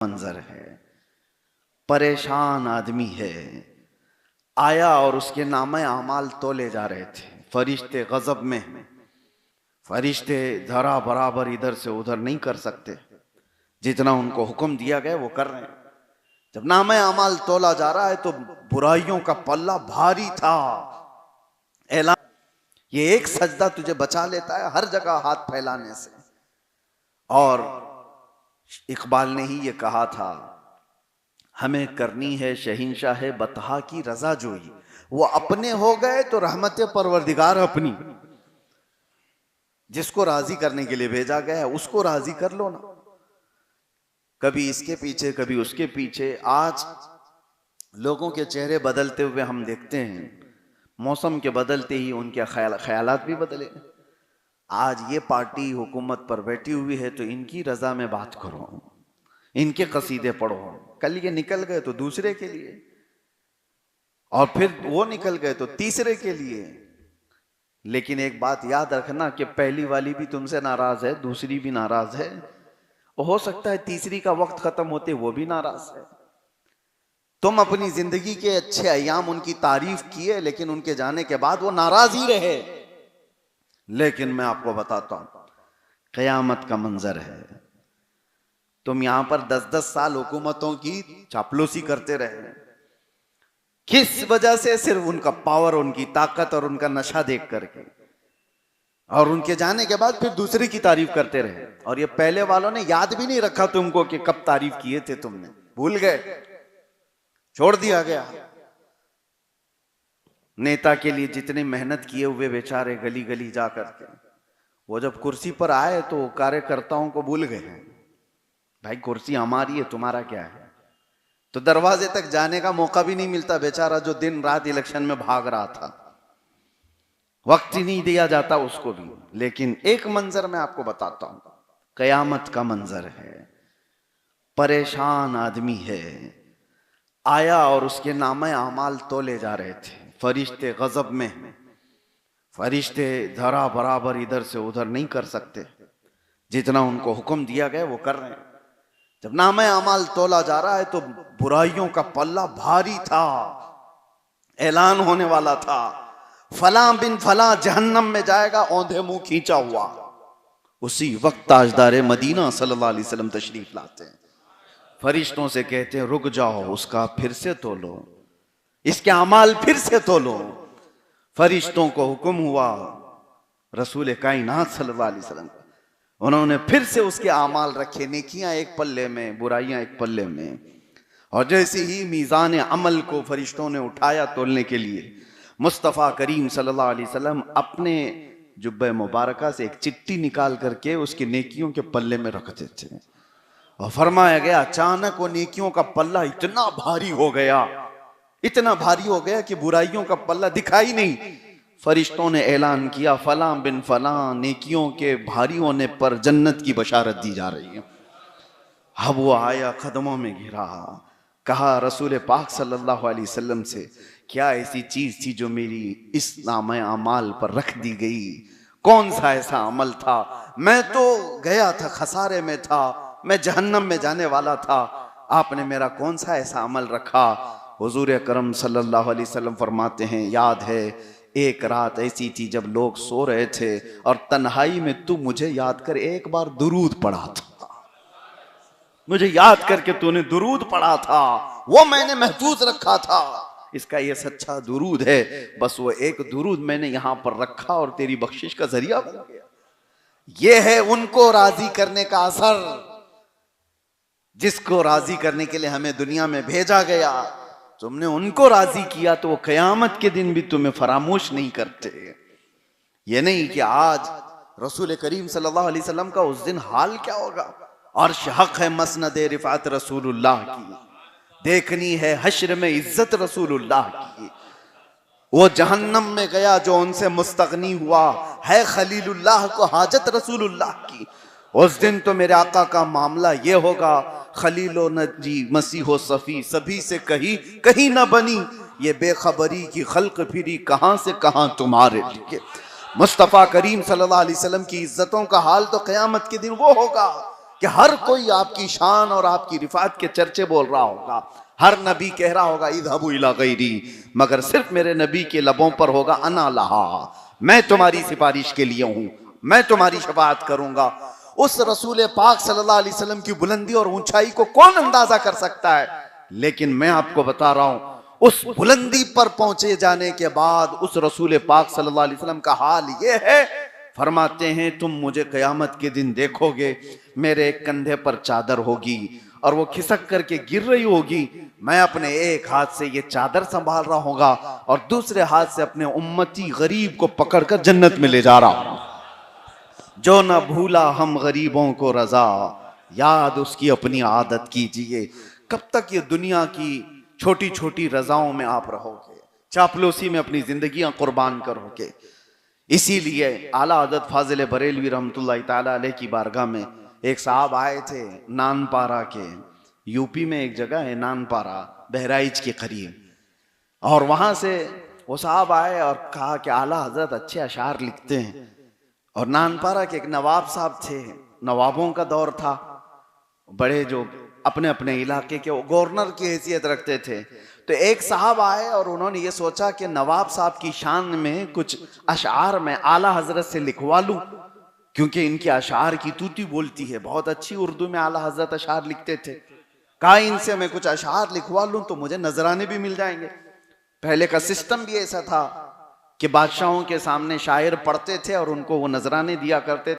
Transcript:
मंजर है। परेशान आदमी है, आया और उसके नामे अमाल तोले जा रहे थे। फरिश्ते गजब में, फरिश्ते जरा बराबर इधर से उधर नहीं कर सकते, जितना उनको हुक्म दिया गया वो कर रहे हैं। जब नामे अमाल तोला जा रहा है तो बुराइयों का पल्ला भारी था। ऐलान, ये एक सजदा तुझे बचा लेता है हर जगह हाथ फैलाने से। और इकबाल ने ही ये कहा था, हमें करनी है शहिंशाह बतहा की रजा जोई। वो अपने हो गए तो रहमत परवरदिगार अपनी। जिसको राजी करने के लिए भेजा गया है उसको राजी कर लो ना, कभी इसके पीछे कभी उसके पीछे। आज लोगों के चेहरे बदलते हुए हम देखते हैं, मौसम के बदलते ही उनके ख्यालात भी बदले। आज ये पार्टी हुकूमत पर बैठी हुई है तो इनकी रजा में बात करो, इनके कसीदे पढ़ो। कल ये निकल गए तो दूसरे के लिए, और फिर वो निकल गए तो तीसरे के लिए। लेकिन एक बात याद रखना कि पहली वाली भी तुमसे नाराज है, दूसरी भी नाराज है, हो सकता है तीसरी का वक्त खत्म होते वो भी नाराज है। तुम अपनी जिंदगी के अच्छे अयाम उनकी तारीफ किए, लेकिन उनके जाने के बाद वो नाराज ही रहे। लेकिन मैं आपको बताता हूं, कयामत का मंजर है। तुम यहां पर 10-10 साल हुकूमतों की चापलूसी करते रहे, किस वजह से? सिर्फ उनका पावर, उनकी ताकत और उनका नशा देख करके। और उनके जाने के बाद फिर दूसरे की तारीफ करते रहे। और ये पहले वालों ने याद भी नहीं रखा तुमको कि कब तारीफ किए थे तुमने, भूल गए, छोड़ दिया गया। नेता के लिए जितनी मेहनत किए हुए बेचारे गली गली जा करके, वो जब कुर्सी पर आए तो कार्यकर्ताओं को भूल गए। भाई कुर्सी हमारी है, तुम्हारा क्या है? तो दरवाजे तक जाने का मौका भी नहीं मिलता बेचारा, जो दिन रात इलेक्शन में भाग रहा था, वक्त ही नहीं दिया जाता उसको भी। लेकिन एक मंजर मैं आपको बताता हूं, कयामत का मंजर है। परेशान आदमी है, आया और उसके नामे अमाल तोले जा रहे थे। फरिश्ते गजब में, फरिश्ते जरा बराबर इधर से उधर नहीं कर सकते, जितना उनको हुक्म दिया गया वो कर रहे हैं। जब नामे अमाल तोला जा रहा है तो बुराइयों का पल्ला भारी था। ऐलान होने वाला था, फला बिन फला जहन्नम में जाएगा, औंधे मुंह खींचा हुआ। उसी वक्त ताजदार मदीना सल्लल्लाहु अलैहि वसल्लम तशरीफ लाते हैं। फरिश्तों से कहते हैं, रुक जाओ, उसका फिर से तोलो, इसके अमाल फिर से तोलो। फरिश्तों को हुक्म हुआ, रसूल कायनात सल्लल्लाहु अलैहि वसल्लम, उन्होंने फिर से उसके आमाल रखे, नेकियां एक पल्ले में, बुराइयां एक पल्ले में। और जैसे ही मीज़ान अमल को फरिश्तों ने उठाया तोलने के लिए, मुस्तफ़ा करीम सल्लल्लाहु अलैहि वसल्लम अपने जुब्बे मुबारका से एक चिट्ठी निकाल करके उसकी नेकियों के पल्ले में रखते थे। और फरमाया गया, अचानक वो नेकियों का पल्ला इतना भारी हो गया, इतना भारी हो गया कि बुराइयों का पल्ला दिखाई नहीं। फरिश्तों ने ऐलान किया, फला बिन फला नेकियों के भारी होने पर जन्नत की बशारत दी जा रही है। अब वो आया, कदमों में घिरा, कहा रसूल पाक सल्लल्लाहु अलैहि वसल्लम से, क्या ऐसी चीज थी जो मेरी इस नामे अमाल पर रख दी गई? कौन सा ऐसा अमल था? मैं तो गया था, खसारे में था, मैं जहन्नम में जाने वाला था, आपने मेरा कौन सा ऐसा अमल रखा? हुजूर अकरम सल्लल्लाहु अलैहि वसल्लम फरमाते हैं, याद है एक रात ऐसी थी जब लोग सो रहे थे और तन्हाई में तू मुझे याद कर एक बार दुरूद पढ़ा था, मुझे याद करके तूने दुरूद पढ़ा था, वो मैंने महफूज रखा था। इसका ये सच्चा दुरूद है, बस वो एक दुरूद मैंने यहां पर रखा और तेरी बख्शिश का जरिया बन गया। ये है उनको राजी करने का असर, जिसको राजी करने के लिए हमें दुनिया में भेजा गया। तुमने उनको राजी किया तो वो कयामत के दिन भी तुम्हें फरामोश नहीं करते। ये नहीं कि आज रसूल करीम सल्लल्लाहु अलैहि वसल्लम का उस दिन हाल क्या होगा। अर्श हक है मसनद रिफात रसूलुल्लाह की, देखनी है हश्र में इज्जत रसूलुल्लाह की। वो जहन्नम में गया जो उनसे मुस्तगनी हुआ, है खलीलुल्लाह को हाजत रसूलुल्लाह की। उस दिन तो मेरे आका का मामला ये होगा, खलीलो नजी मसीहो सफी सभी से कहीं न बनी, ये बेखबरी की खल्क फिरी कहां से कहां तुम्हारे लिए। मुस्तफ़ा करीम सल्लल्लाहु अलैहि वसल्लम की इज्जतों का हाल तो क़यामत के दिन वो होगा कि हर कोई आपकी शान और आपकी रिफात के चर्चे बोल रहा होगा, हर नबी कह रहा होगा इज़हबू इला गैरी, मगर सिर्फ मेरे नबी के लबों पर होगा अना लहा, मैं तुम्हारी सिफारिश के लिए हूं, मैं तुम्हारी शफाअत करूंगा। उस रसूल पाक सल्लल्लाहु अलैहि वसल्लम की बुलंदी और ऊंचाई को कौन अंदाजा कर सकता है। लेकिन मैं आपको बता रहा हूं, उस बुलंदी पर पहुंचे जाने के बाद उस रसूल पाक सल्लल्लाहु अलैहि वसल्लम का हाल यह है, फरमाते हैं तुम मुझे कयामत के दिन देखोगे, मेरे कंधे पर चादर होगी और वो खिसक करके गिर रही होगी, मैं अपने एक हाथ से ये चादर संभाल रहा होगा और दूसरे हाथ से अपने उम्मती गरीब को पकड़कर जन्नत में ले जा रहा हूं। जो न भूला हम गरीबों को रजा, याद उसकी अपनी आदत कीजिए। कब तक ये दुनिया की छोटी छोटी रजाओं में आप रहोगे, चापलूसी में अपनी जिंदगियां कुर्बान करोगे। इसीलिए आला हज़रत फाजिल बरेलवी रहमतुल्लाहि ताला अलैह की बारगाह में एक साहब आए थे नानपारा के, यूपी में एक जगह है नानपारा, बहराइच के करीब, और वहां से वो साहब आए और कहा कि आला हजरत अच्छे अशार लिखते हैं। और नानपारा के एक नवाब साहब थे, नवाबों का दौर था, बड़े जो अपने अपने इलाके के गवर्नर की हैसियत रखते थे। तो एक साहब आए और उन्होंने ये सोचा कि नवाब साहब की शान में कुछ अशार में आला हजरत से लिखवा लूं, क्योंकि इनके अशार की तूती बोलती है, बहुत अच्छी उर्दू में आला हजरत अशार लिखते थे। कहा इनसे मैं कुछ अशार लिखवा लूं तो मुझे नजराने भी मिल जाएंगे। पहले का सिस्टम भी ऐसा था कि बादशाहों के सामने शायर पढ़ते थे और उनको वो नजराने दिया करते थे।